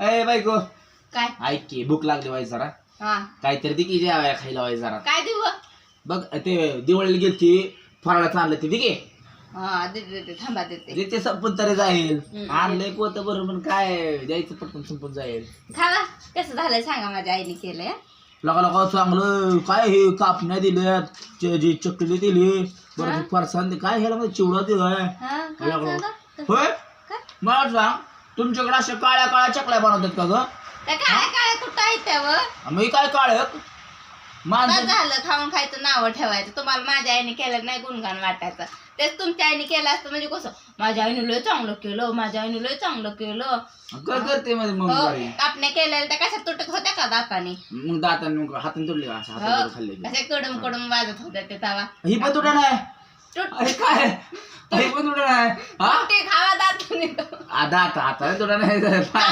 अय बायको काय ऐक की भूक लागली वाय जरा हा काहीतरी ती की जेवाय खायला वाय जरा काय देऊ बघ ते दिवाळीला गेलती फराळाचं आणलं ते ठीक आहे हा देते थांबा देते ते संपून तरी जाईल हम्म. आणलंय पोत बरोबर काय द्यायचं पटकन संपून जाईल खावा कसं झालंय सांगा माझ्या आईने केलंय लगा लगा चांगलं काय हे कापण्या दिल्यात जी चकली दिली हा? बरं फरसाण काय ह्याला मध्ये चिवडा दिलाय हा काय लगा- झालं? होय काय मला सांग तुमच्याकडे अशा काळ्या काळ्या चकल्या बनवतात का ग त्या काय काय कुठं आहे त्यावर मग काय काळ माणसं झालं खाऊन खायचं नाव ठेवायचं तुम्हाला माझ्या आईने केलं नाही गुणगान वाटायचं तेच तुमच्या आईने केलं असतं म्हणजे कसं माझ्या आईने लय चांगलं केलं माझ्या आईने लय चांगलं केलं काय करते मध्ये मग हो बारी? कापण्या केलेल्या त्या कशा तुटत होत्या का दाताने मग दाताने मग हाताने तुडले का असं हाताने खाल्ले की. असे कडम कडम वाजत होत्या ते तवा ही पण तुडा नाही तुट अरे काय ही पण तुडा नाही हा ते खावा दात दात हाताने तुडा नाही